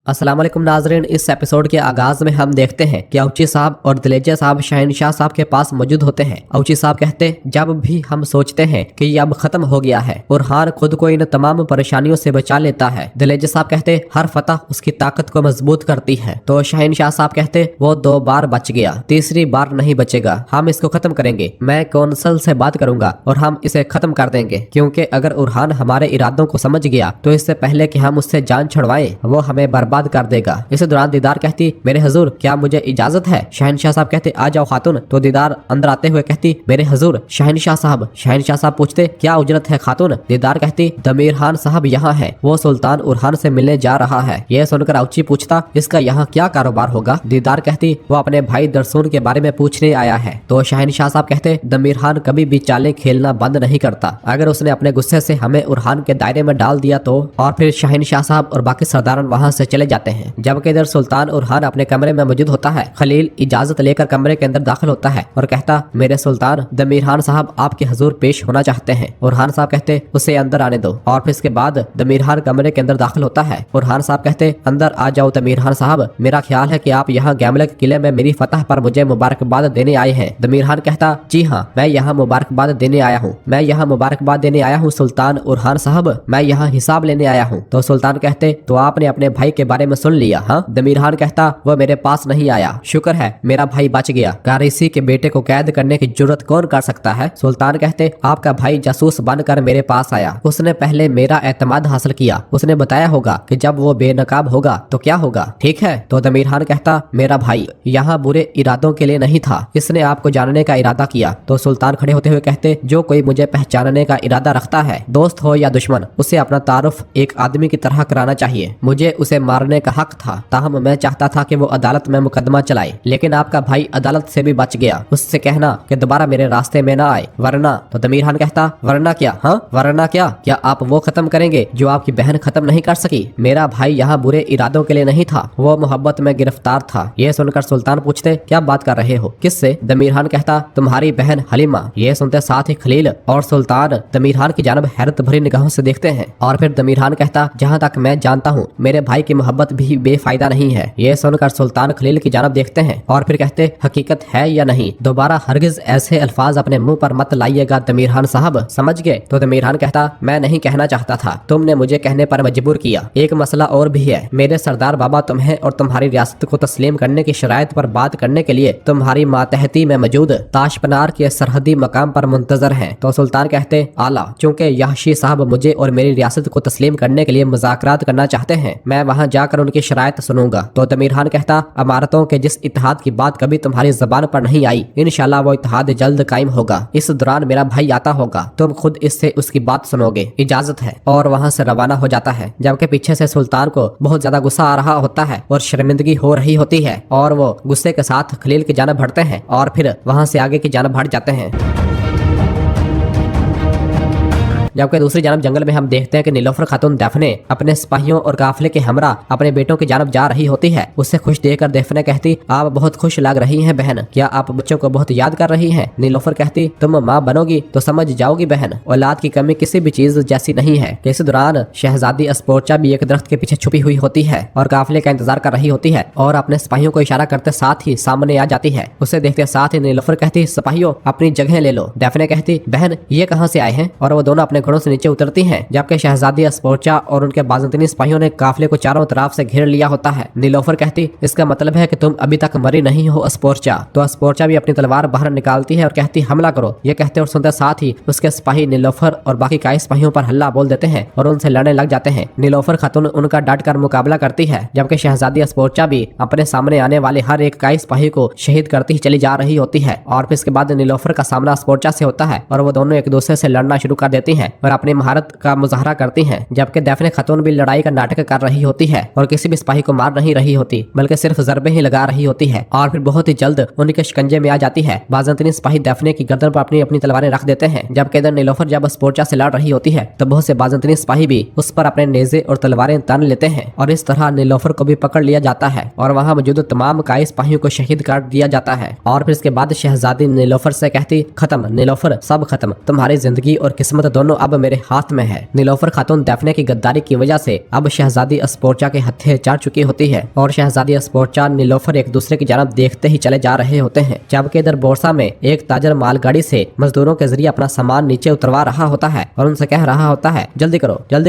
अस्सलाम वालेकुम नाजरीन, इस एपिसोड के आगाज में हम देखते हैं कि औची साहब और दिलेजा साहब शहनशाह साहब के पास मौजूद होते हैं। औची साहब कहते, जब भी हम सोचते हैं कि ये अब खत्म हो गया है, बुरहान खुद को इन तमाम परेशानियों से बचा लेता है। दिलेजा साहब कहते, हर फतह उसकी ताकत को मजबूत करती है। तो शहनशाह साहब कहते, वो 2 बार बच गया, तीसरी बार नहीं बचेगा, हम इसको खत्म करेंगे। मैं कौंसल से बात करूंगा और हम इसे खत्म कर देंगे, क्योंकि अगर बुरहान हमारे इरादों को समझ गया तो इससे पहले कि हम उससे जान छुड़वाएं वो हमें बर्बाद कर देगा। इस दौरान दीदार कहती, मेरे हुजूर क्या मुझे इजाजत है? शहनशाह साहब कहते, आ जाओ खातून। तो दीदार अंदर आते हुए कहती, मेरे हुजूर। शहनशाह साहब पूछते, क्या उजरत है खातून? दीदार कहती, दमीर खान साहब यहाँ है, वो सुल्तान बुरहान से मिलने जा रहा है। यह सुनकर औची पूछता, इसका यहाँ क्या कारोबार होगा? दीदार कहती, वो अपने भाई दरसून के बारे में पूछने आया है। तो शहनशाह साहब कहते, दमीर खान कभी भी चालें खेलना बंद नहीं करता, अगर उसने अपने गुस्से से हमें बुरहान के दायरे में डाल दिया तो। और फिर शहनशाह साहब और बाकी सरदारान वहाँ से चले जाते हैं। जबकि इधर सुल्तान बुरहान अपने कमरे में मौजूद होता है। खलील इजाजत लेकर कमरे के अंदर दाखिल होता है और कहता, मेरे सुल्तान, दमीर खान साहब आपके हुजूर पेश होना चाहते हैं। बुरहान साहब कहते, उसे अंदर आने दो। और फिर इसके बाद दमीर खान कमरे के अंदर दाखिल होता है। बुरहान साहब कहते, अंदर आ जाओ दमीर खान साहब, मेरा ख्याल है कि आप यहाँ गैमलक किले में मेरी फतह पर मुझे मुबारकबाद देने आए हैं। दमीर खान कहता, जी हाँ, मैं यहाँ मुबारकबाद देने आया हूँ, मैं यहाँ मुबारकबाद देने आया हूँ सुल्तान बुरहान साहब, मैं यहाँ हिसाब लेने आया हूँ। तो सुल्तान कहते, तो आपने अपने भाई के बारे में सुन लिया? हाँ। दमीर खान कहता, वो मेरे पास नहीं आया, शुक्र है मेरा भाई बच गया, कारिसी के बेटे को कैद करने की जुर्रत कौन कर सकता है? सुल्तान कहते, आपका भाई जासूस बनकर मेरे पास आया, उसने पहले मेरा एतमाद हासिल किया, उसने बताया होगा कि जब वो बेनकाब होगा तो क्या होगा, ठीक है? तो दमीर खान कहता, मेरा भाई यहाँ बुरे इरादों के लिए नहीं था, इसने आपको जानने का इरादा किया। तो सुल्तान खड़े होते हुए कहते, जो कोई मुझे पहचानने का इरादा रखता है, दोस्त हो या दुश्मन, उसे अपना तारुफ एक आदमी की तरह कराना चाहिए। मुझे उसे मारने का हक था, ताहम मैं चाहता था कि वो अदालत में मुकदमा चलाए, लेकिन आपका भाई अदालत से भी बच गया। उससे कहना कि दोबारा मेरे रास्ते में ना आए, वरना। तो दमीर खान कहता, वरना क्या? हाँ, वरना क्या आप वो खत्म करेंगे जो आपकी बहन खत्म नहीं कर सकी? मेरा भाई यहाँ बुरे इरादों के लिए नहीं था, वो मोहब्बत में गिरफ्तार था। ये सुनकर सुल्तान पूछते, क्या बात कर रहे हो, किससे? दमीर खान कहता, तुम्हारी बहन हलीमा। ये सुनते साथ ही खलील और सुल्तान दमीर खान की जानब हैरत भरी निगाहों से देखते हैं। और फिर दमीर खान कहता, जहाँ तक मैं जानता हूँ मेरे भाई की मोहब्बत भी बेफायदा नहीं है। ये सुनकर सुल्तान खलील की जानब देखते हैं और फिर कहते, हकीकत है या नहीं? दोबारा हरगिज ऐसे अल्फाज अपने मुंह पर मत लाइएगा दमीर खान साहब, समझ गए? तो दमीर खान कहता, मैं नहीं कहना चाहता था, तुमने मुझे कहने पर मजबूर किया। एक मसला और भी है, मेरे सरदार बाबा तुम्हें और तुम्हारी रियासत को तस्लीम करने की शराइत पर बात करने के लिए तुम्हारी मातहती में मौजूद ताशपनार के सरहदी मकाम पर मुंतजर हैं। तो सुल्तान कहते, आला, चूंकि याशी साहब मुझे और मेरी रियासत को तस्लीम करने के लिए मुज़ाकरात करना चाहते हैं, मैं वहाँ जाकर उनकी शराइत सुनूंगा। तो दमीर खान कहता, अमारतों के जिस इत्तेहाद की बात कभी तुम्हारी जबान पर नहीं आई, इंशाल्लाह वो इत्तेहाद जल्द कायम होगा। इस दौरान मेरा भाई आता होगा, तुम खुद इससे उसकी बात सुनोगे, इजाजत है। और वहाँ से रवाना हो जाता है। जबकि पीछे से सुल्तान को बहुत ज्यादा गुस्सा आ रहा होता है और शर्मिंदगी हो रही होती है और वो गुस्से के साथ खलील की जानब बढ़ते हैं और फिर वहाँ से आगे की जानब बढ़ जाते हैं। जबकि दूसरी जानब जंगल में हम देखते हैं कि नीलोफर खातून दफने अपने सिपाहियों और काफिले के हमरा अपने बेटों की जानब जा रही होती है। उससे खुश देखकर दफने कहती, आप बहुत खुश लग रही हैं बहन, क्या आप बच्चों को बहुत याद कर रही हैं? नीलोफर कहती, तुम माँ बनोगी तो समझ जाओगी बहन, औलाद की कमी किसी भी चीज जैसी नहीं है। इस दौरान शहजादी अस्पोर्चा भी एक दरख्त के पीछे छुपी हुई होती है और काफिले का इंतजार कर रही होती है और अपने सिपाहियों को इशारा करते साथ ही सामने आ जाती है। उसे देखते साथ ही नीलोफर कहती, सिपाहियों अपनी जगह ले लो। दफने कहती, बहन ये कहाँ से आए हैं? और वो दोनों अपने घोड़ों से नीचे उतरती हैं। जबकि शहजादी अस्पोर्चा और उनके बाज़ंतीनी सिपाहियों ने काफिले को चारों तरफ से घेर लिया होता है। नीलोफर कहती, इसका मतलब है कि तुम अभी तक मरी नहीं हो अस्पोर्चा। तो अस्पोर्चा भी अपनी तलवार बाहर निकालती है और कहती, हमला करो। ये कहते और सुनते साथ ही उसके सिपाही नीलोफर और बाकी कई सिपाहियों पर हल्ला बोल देते हैं और उनसे लड़ने लग जाते हैं। नीलोफर खातून उनका डट कर मुकाबला करती है, जबकि शहजादी अस्पोर्चा भी अपने सामने आने वाले हर एक कई सिपाही को शहीद करती ही चली जा रही होती है। और फिर इसके बाद नीलोफर का सामना अस्पोर्चा से होता है और वो दोनों एक दूसरे से लड़ना शुरू कर देती हैं और अपनी महारत का मुजाहरा करती हैं। जबकि दफने खातून भी लड़ाई का नाटक कर रही होती है और किसी भी सिपाही को मार नहीं रही होती, बल्कि सिर्फ ज़रबे ही लगा रही होती है। और फिर बहुत ही जल्द उनके शिकंजे में आ जाती है। बाज़ंतीनी सिपाही दफने की गर्दन पर अपनी अपनी तलवारें रख देते हैं। जबकि इधर नीलोफर जब अस्पोर्चा से लड़ रही होती है तो बहुत से बाज़ंतीनी सिपाही भी उस पर अपने नेज़े और तलवारें तान लेते हैं और इस तरह नीलोफर को भी पकड़ लिया जाता है और वहाँ मौजूद तमाम काई सिपाहियों को शहीद कर दिया जाता है। और फिर इसके बाद शहजादी नीलोफर से कहती, खत्म नीलोफर, सब खत्म, तुम्हारी जिंदगी और किस्मत दोनों अब मेरे हाथ में है। नीलोफर खातून डेफने की गद्दारी की वजह से अब शहजादी अस्पोर्चा के हत्थे चढ़ चुकी होती है और शहजादी अस्पोर्चा नीलोफर एक दूसरे की जानब देखते ही चले जा रहे होते हैं, जबकि इधर बोरसा में एक ताजर मालगाड़ी से मजदूरों के जरिए अपना सामान नीचे उतरवा रहा होता है और उनसे कह रहा होता है जल्दी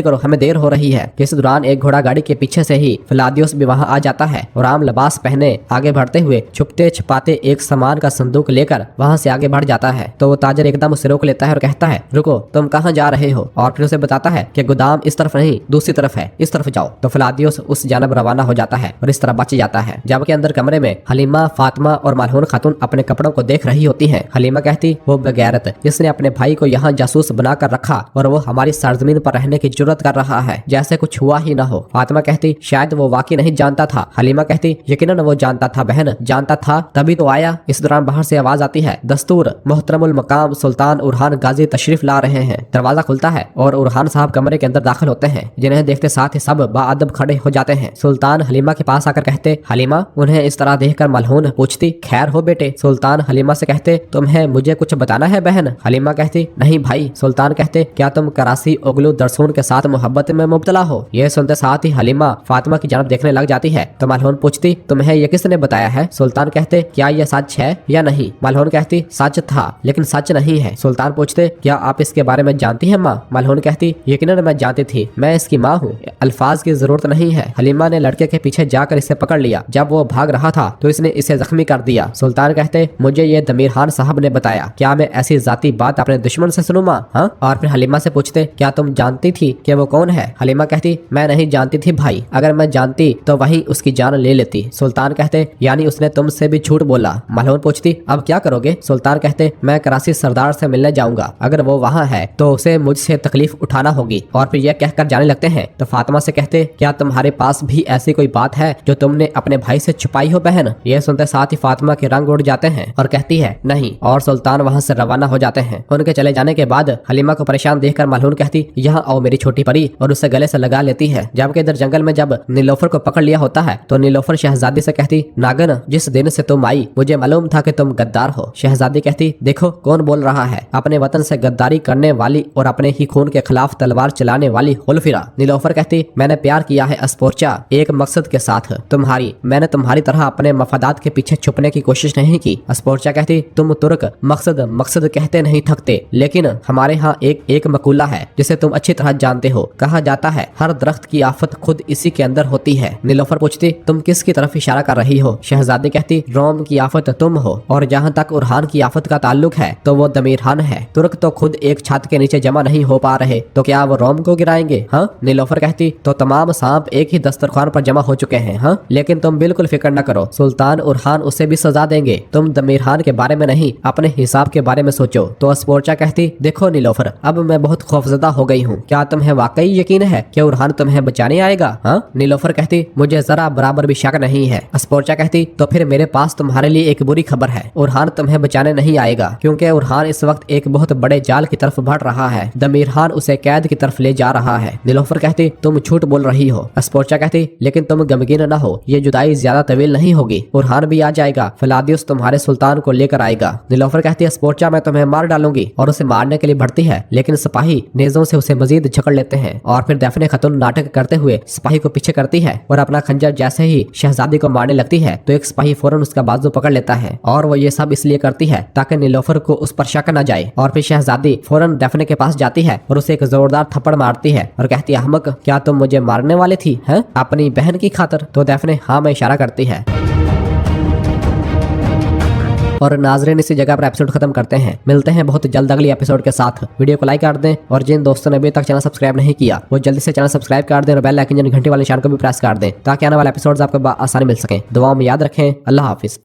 करो हमें देर हो रही है। इस दौरान एक घोड़ा गाड़ी के पीछे से ही फिलादियोस भी वहां आ जाता है और आम लिबास पहने आगे बढ़ते हुए छुपते छिपाते एक सामान का संदूक लेकर वहां से आगे बढ़ जाता है। तो वो ताजर एकदम उसे रोक लेता है और कहता है रुको, तुम कहाँ जा रहे हो? और फिर उसे बताता है कि गोदाम इस तरफ नहीं दूसरी तरफ है, इस तरफ जाओ। तो फिलादियोस उस जानब रवाना हो जाता है और इस तरह बच जाता है। जबकि अंदर कमरे में हलीमा, फातिमा और मलहून खातून अपने कपड़ों को देख रही होती है। हलीमा कहती वो बगैरत जिसने अपने भाई को यहाँ जासूस बनाकर रखा और वो हमारी सरजमीन पर रहने की जुर्रत कर रहा है जैसे कुछ हुआ ही ना हो। फातिमा कहती शायद वो वाकई नहीं जानता था। हलीमा कहती यकीनन वो जानता था बहन, जानता था तभी तो आया। इस दौरान बाहर से आवाज आती है दस्तूर, मोहतरमुल मकाम सुल्तान उरहान गाजी तशरीफ ला रहे हैं। दरवाजा खुलता है और उरहान साहब कमरे के अंदर दाखिल होते हैं, जिन्हें देखते साथ ही सब बाअदब खड़े हो जाते हैं। सुल्तान हलीमा के पास आकर कहते हलीमा। उन्हें इस तरह देखकर मलहून पूछती खैर हो बेटे? सुल्तान हलीमा से कहते तुम्हें मुझे कुछ बताना है बहन? हलीमा कहती नहीं भाई। सुल्तान कहते क्या तुम करासी ओगलू दरसून के साथ मोहब्बत में मुब्तला हो? ये सुनते साथ ही हलीमा फातिमा की जानब देखने लग जाती है। तो मलहून पूछती तुम्हें ये किसने बताया है? सुल्तान कहते क्या यह सच है या नहीं? मलहून कहती सच था लेकिन सच नहीं है। सुल्तान पूछते क्या आप इसके बारे में जानती हैं माँ? मलहून कहती यकीनन मैं जानती थी, मैं इसकी माँ हूँ, अल्फाज की जरूरत नहीं है। हलीमा ने लड़के के पीछे जाकर इसे पकड़ लिया। जब वो भाग रहा था तो इसने इसे जख्मी कर दिया। सुल्तान कहते मुझे ये दमीर खान साहब ने बताया, क्या मैं ऐसी जाती बात अपने दुश्मन से सुनूं माँ? हाँ? और फिर हलीमा से पूछते क्या तुम जानती थी कि वो कौन है? हलीमा कहती मैं नहीं जानती थी भाई, अगर मैं जानती तो वही उसकी जान ले लेती। सुल्तान कहते यानी उसने तुमसे भी झूठ बोला? मलहून पूछती अब क्या करोगे? सुल्तान कहते मैं कराची सरदार से मिलने जाऊंगा, अगर वो वहाँ है तो उसे मुझसे तकलीफ उठाना होगी। और फिर यह कहकर जाने लगते हैं। तो फातिमा से कहते क्या तुम्हारे पास भी ऐसी कोई बात है जो तुमने अपने भाई से छुपाई हो बहन? यह सुनते साथ ही फातिमा के रंग उड़ जाते हैं और कहती है नहीं। और सुल्तान वहाँ से रवाना हो जाते हैं। उनके चले जाने के बाद हलीमा को परेशान देखकर मलहून कहती यहाँ आओ मेरी छोटी परी, और उसे गले से लगा लेती है। जबकि इधर जंगल में जब नीलोफर को पकड़ लिया होता है तो नीलोफर शहजादी से कहती नागन जिस दिन से तुम आई मुझे मालूम था कि तुम गद्दार हो। शहजादी कहती देखो कौन बोल रहा है, अपने वतन से गद्दारी करने वाली और अपने ही खून के खिलाफ तलवार चलाने वाली हुलफिरा। नीलोफर कहती मैंने प्यार किया है अस्पोर्चा एक मकसद के साथ, तुम्हारी। मैंने तुम्हारी तरह अपने मफादात के पीछे छुपने की कोशिश नहीं की। अस्पोर्चा कहती तुम तुर्क मकसद मकसद कहते नहीं थकते, लेकिन हमारे यहाँ एक मकूला है जिसे तुम अच्छी तरह जानते हो। कहा जाता है हर दरख्त की आफत खुद इसी के अंदर होती है। नीलोफर पूछती तुम किसकी तरफ इशारा कर रही हो? शहजादी कहती रोम की आफत तुम हो, और जहाँ तक उरहान की आफत का ताल्लुक है तो वो दमीर खान है। तुर्क तो खुद एक छत के नीचे जमा नहीं हो पा रहे तो क्या वो रोम को गिराएंगे? हाँ? नीलोफर कहती तो तमाम सांप एक ही दस्तरखान पर जमा हो चुके हैं। हाँ? लेकिन तुम बिल्कुल फिक्र न करो, सुल्तान उरहान उसे भी सजा देंगे। तुम दमीर खान के बारे में नहीं अपने हिसाब के बारे में सोचो। तो अस्पोर्चा कहती देखो नीलोफर अब मैं बहुत खौफजदा हो गई हूँ, क्या तुम्हें वाकई यकीन है कि उरहान तुम्हें बचाने आएगा? हाँ? नीलोफर कहती मुझे जरा बराबर भी शक नहीं है। अस्पोर्चा कहती तो फिर मेरे पास तुम्हारे लिए एक बुरी खबर है, उरहान तुम्हें बचाने नहीं आएगा, क्योंकि उरहान इस वक्त एक बहुत बड़े जाल की तरफ बढ़ रहा है। दमीर खान उसे कैद की तरफ ले जा रहा है। नीलोफर कहती तुम झूठ बोल रही हो। अस्पोर्चा कहती लेकिन तुम गमगीन न हो, ये जुदाई ज्यादा तवील नहीं होगी, उरहान भी आ जाएगा, फिलादियोस तुम्हारे सुल्तान को लेकर आएगा। नीलोफर कहती अस्पोर्चा मैं तुम्हें मार डालूंगी, और उसे मारने के लिए बढ़ती है, लेकिन सिपाही नेजों से उसे मजीद जकड़ लेते हैं। और फिर डेफने खातून नाटक करते हुए सिपाही को पीछे करती है और अपना खंजर जैसे ही शहजादी को मारने लगती है तो एक सिपाही फौरन उसका बाजू पकड़ लेता है। और वो ये सब इसलिए करती है ताकि नीलोफर को उस पर शक न जाए। और फिर शहजादी फौरन डेफने के पास जाती है और उसे एक जोरदार थप्पड़ मारती है और कहती है अहमक क्या तुम मुझे मारने वाली थी हैं अपनी बहन की खातिर? तो डेफने हाँ में इशारा करती है। और नाजरीन इसी जगह पर एपिसोड खत्म करते हैं। मिलते हैं बहुत जल्द अगली एपिसोड के साथ। वीडियो को लाइक कर दें और जिन दोस्तों ने अभी तक चैनल सब्सक्राइब नहीं किया वो जल्दी से चैनल सब्सक्राइब कर दें और बेल आइकन यानी घंटी वाले निशान को भी प्रेस कर दें ताकि आने वाले एपिसोड्स आपको आसानी मिल सके। दुआओं में याद रखें। अल्लाह हाफिज।